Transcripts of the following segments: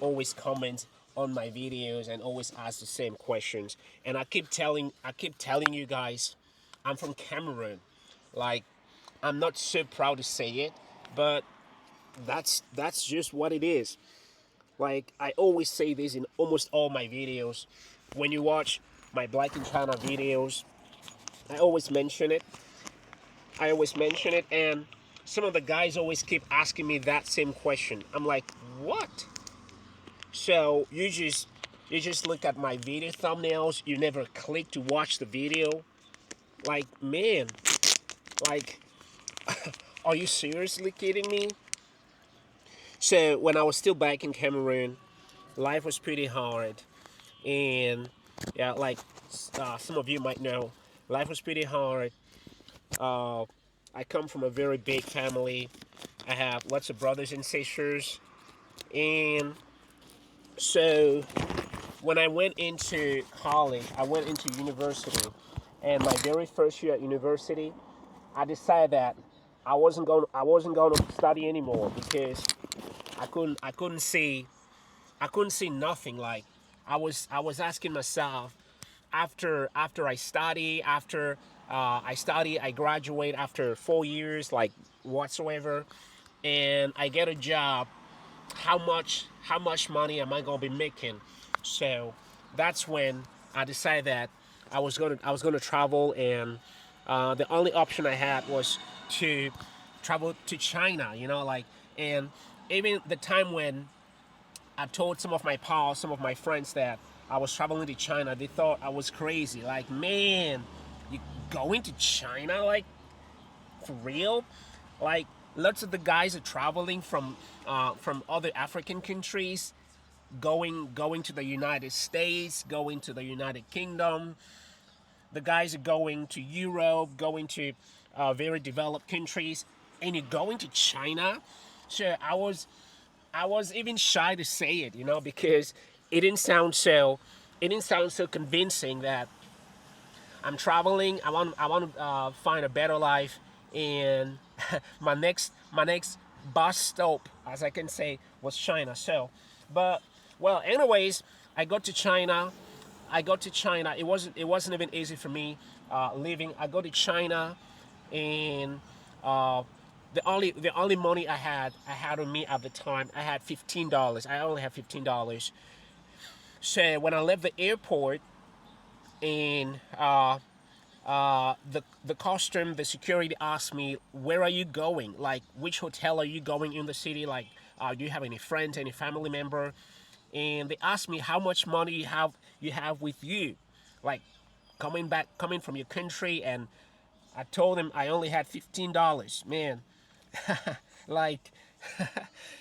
always comment on my videos and always ask the same questions. And I keep telling you guys, I'm from Cameroon. Like, I'm not so proud to say it, but that's just what it is. Like, I always say this in almost all my videos. When you watch my Black in China videos, I always mention it. I always mention it, and some of the guys always keep asking me that same question. I'm like, what? So you just look at my video thumbnails. You never click to watch the video. Like, man, like, are you seriously kidding me? So when I was still back in Cameroon, life was pretty hard, and yeah, like some of you might know, life was pretty hard. Uh, I come from a very big family. I have lots of brothers and sisters, and so when I went into college, I went into university, and my very first year at university, I decided that I wasn't going to study anymore because I couldn't see nothing. Like, I was asking myself, after I study, I graduate after 4 years, like, whatsoever, and I get a job. How much money am I gonna be making? So that's when I decided that I was gonna travel, and the only option I had was to travel to China. Like, and even the time when I told some of my pals, some of my friends that I was traveling to China, they thought I was crazy. Like, man, you going to China? Like, for real? Like, lots of the guys are traveling from other African countries, going to the United States, going to the United Kingdom. The guys are going to Europe, going to very developed countries, and you're going to China. So I was even shy to say it, because it didn't sound so it didn't sound so convincing that I'm traveling. I want to find a better life, and my next bus stop, as I can say, was China. So, but well, anyways, I got to China. It wasn't even easy for me leaving. I go to China, and uh, the only money I had on me at the time, I had $15. I only had $15. So when I left the airport, and the costume, the security asked me, "Where are you going? Like, which hotel are you going in the city? Like, do you have any friends, any family member?" And they asked me how much money you have with you, like, coming from your country. And I told them I only had $15. Man, like,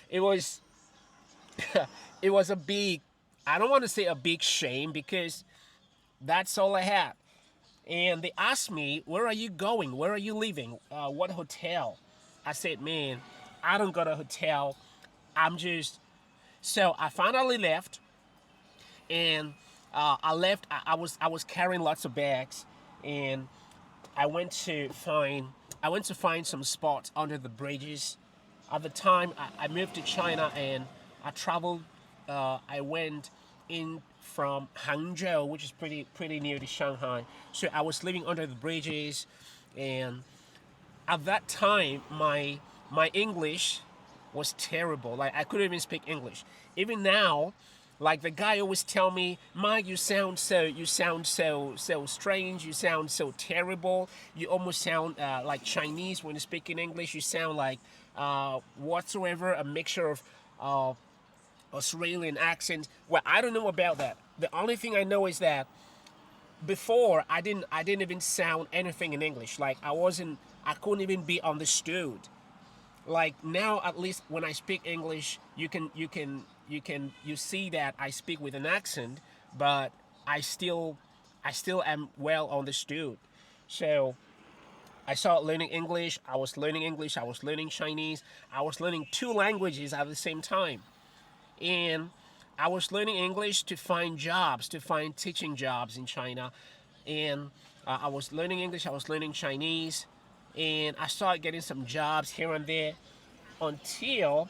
it was it was a big, I don't want to say a big shame, because that's all I had. And they asked me, "Where are you going? Where are you leaving? What hotel?" I said, "Man, I don't got a hotel. I'm just..." So I finally left, and I left. I was carrying lots of bags, and I went to find I went to find some spots under the bridges. At the time, I moved to China, and I traveled. I went in from Hangzhou, which is pretty near to Shanghai. So I was living under the bridges, and at that time, my English was terrible. Like, I couldn't even speak English. Even now, like, the guy always tell me, "Mike, you sound so strange. You sound so terrible. You almost sound like Chinese when you speak in English. You sound like whatsoever, a mixture of uh, Australian accent." Well, I don't know about that. The only thing I know is that before, I didn't even sound anything in English. Like, I couldn't even be understood. Like, now, at least when I speak English, you see that I speak with an accent, but I still am well understood. So I started learning English. I was learning English. I was learning Chinese. I was learning two languages at the same time, and I was learning English to find jobs, to find teaching jobs in China, and I was learning English. I was learning Chinese, and I started getting some jobs here and there, until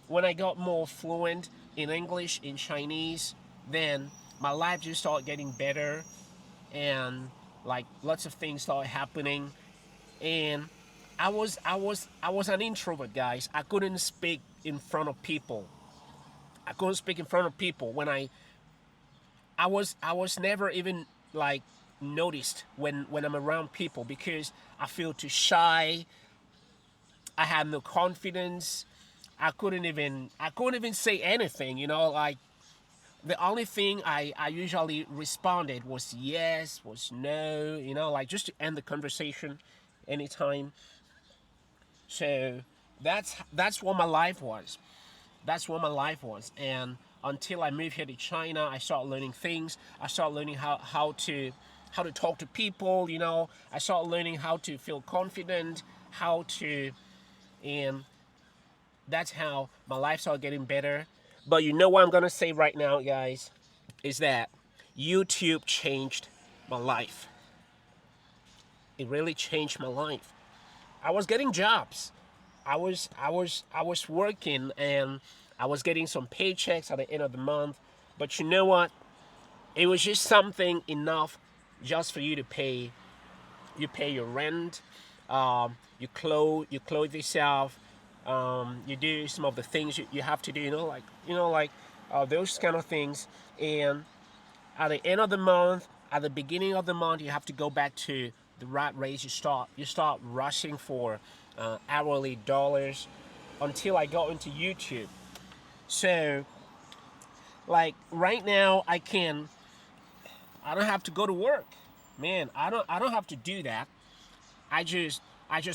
when I got more fluent in English, in Chinese, then my life just started getting better, and like lots of things started happening. And I was an introvert, guys. I couldn't speak in front of people. I couldn't speak in front of people. When I was never even like noticed when I'm around people, because I feel too shy. I had no confidence. I couldn't even say anything, like the only thing I usually responded was yes, was no, like just to end the conversation anytime. So that's what my life was. That's what my life was. And until I moved here to China, I started learning things. I started learning how to talk to people. I started learning how to feel confident, how to, and that's how my life started getting better. But you know what I'm gonna say right now, guys, is that YouTube changed my life. It really changed my life. I was getting jobs. I was working, and I was getting some paychecks at the end of the month. But you know what? It was just something enough just for you to pay. You pay your rent. You clothe yourself. You do some of the things you have to do. Like those kind of things. And at the end of the month, at the beginning of the month, you have to go back to the rat race. You start rushing for hourly dollars, until I got into YouTube. So like right now, I don't have to go to work, man. I don't have to do that. I just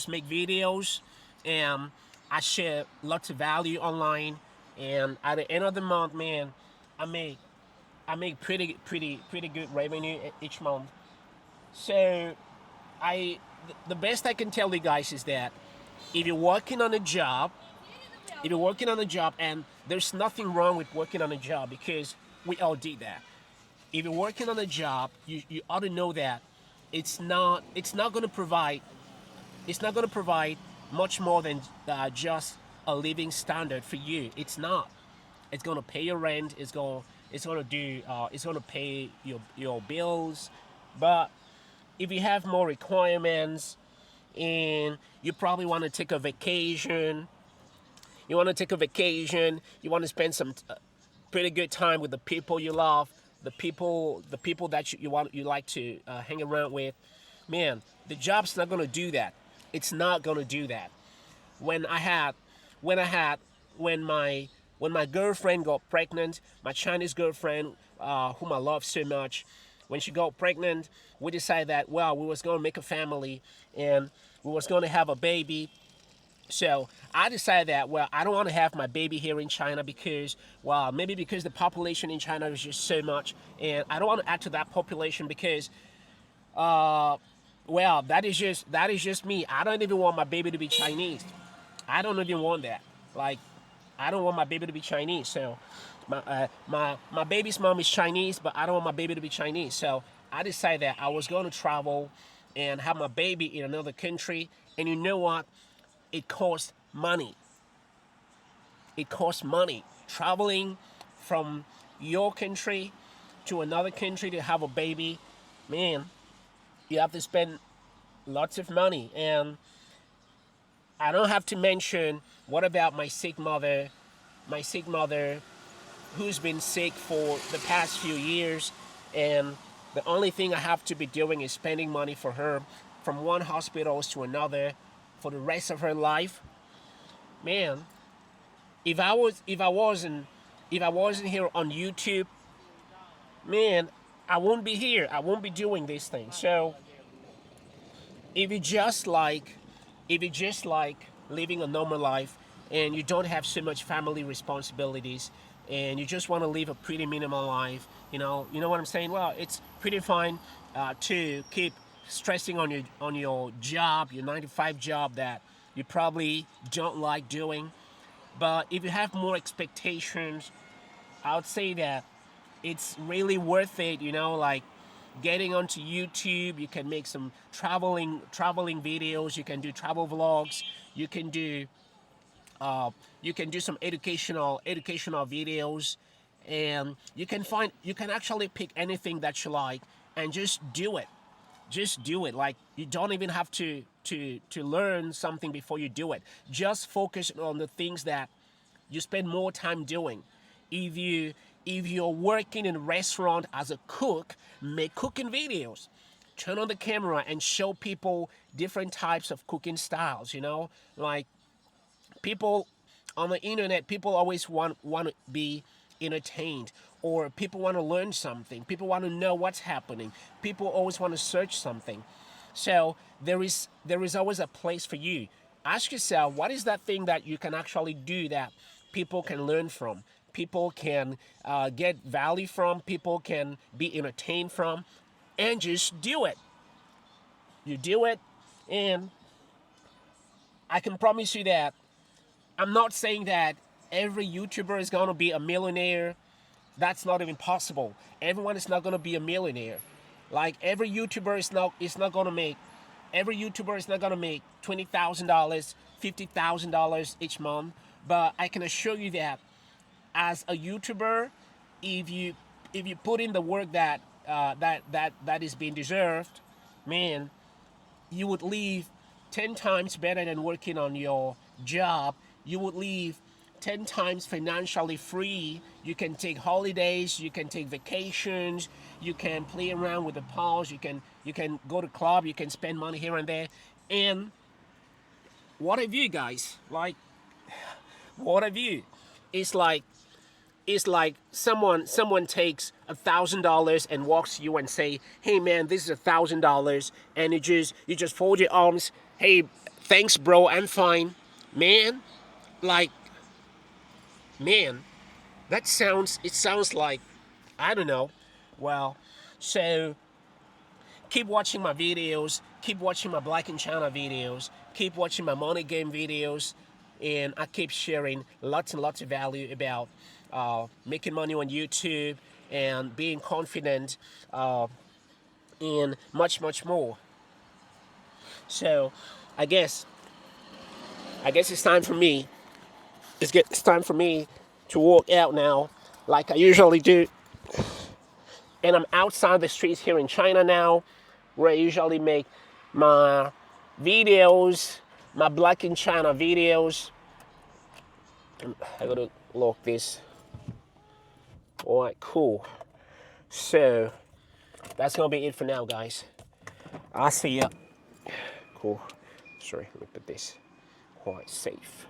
make videos, and I share lots of value online. And at the end of the month, man, I make I make pretty good revenue each month. So I the best I can tell you guys is that if you're working on a job, and there's nothing wrong with working on a job, because we all did that. If you're working on a job, you ought to know that it's not going to provide much more than just a living standard for you. It's not. It's going to pay your rent. It's going to pay your bills. But if you have more requirements, and you probably want to take a vacation, you want to spend some pretty good time with the people you love, the people that you like to hang around with, man, the job's not going to do that. It's not going to do that. when I had when I had when my girlfriend got pregnant, my Chinese girlfriend, whom I love so much, when she got pregnant, we decided that, well, we was going to make a family, and we was going to have a baby. So I decided that, well, I don't want to have my baby here in China, because, well, maybe because the population in China is just so much, and I don't want to add to that population, because, well, that is just me. I don't even want my baby to be Chinese. I don't even want that. Like, I don't want my baby to be Chinese. So my baby's mom is Chinese, but I don't want my baby to be Chinese. So I decided that I was going to travel and have my baby in another country. And you know what? It costs money. It costs money. Traveling from your country to another country to have a baby, man, you have to spend lots of money. And I don't have to mention, what about my sick mother? My sick mother, who's been sick for the past few years, and the only thing I have to be doing is spending money for her from one hospital to another for the rest of her life. Man, if I wasn't here on YouTube, man, I won't be here. I won't be doing these things. So if you just like if you just like living a normal life, and you don't have so much family responsibilities, and you just want to live a pretty minimal life, you know what I'm saying? Well, it's pretty fine to keep stressing on your job, your 9 to 5 job that you probably don't like doing. But if you have more expectations, I would say that it's really worth it, like getting onto YouTube. You can make some traveling videos, you can do travel vlogs, you can do You can do some educational videos, and you can actually pick anything that you like and just do it. Just do it. Like, you don't even have to learn something before you do it. Just focus on the things that you spend more time doing. If you if you're working in a restaurant as a cook, make cooking videos. Turn on the camera and show people different types of cooking styles, like, people on the internet, people always want to be entertained, or people want to learn something, people want to know what's happening, people always want to search something. So there is always a place for you. Ask yourself, what is that thing that you can actually do that people can learn from, people can get value from, people can be entertained from, and just do it. You do it, and I can promise you that I'm not saying that every YouTuber is going to be a millionaire. That's not even possible. Everyone is not going to be a millionaire. Like, every YouTuber is not going to make $20,000, $50,000 each month. But I can assure you that as a YouTuber, if you put in the work that is being deserved, man, you would leave 10 times better than working on your job. You would leave 10 times financially free. You can take holidays, you can take vacations, you can play around with the pals, you can go to club, you can spend money here and there. And what have you guys? Like, what have you? It's like someone takes $1,000 and walks to you and say, "Hey man, this is $1,000," and you just fold your arms. "Hey, thanks, bro. I'm fine." Man, like, man, it sounds like, I don't know. Well, so keep watching my videos, keep watching my Black and China videos, keep watching my money game videos, and I keep sharing lots and lots of value about making money on YouTube and being confident, and much, much more. So, I guess it's time for me. It's time for me to walk out now, like I usually do. And I'm outside the streets here in China now, where I usually make my videos, my Black in China videos. I gotta lock this. All right, cool. So that's gonna be it for now, guys. I'll see ya. Cool. Sorry, let me put this quite safe.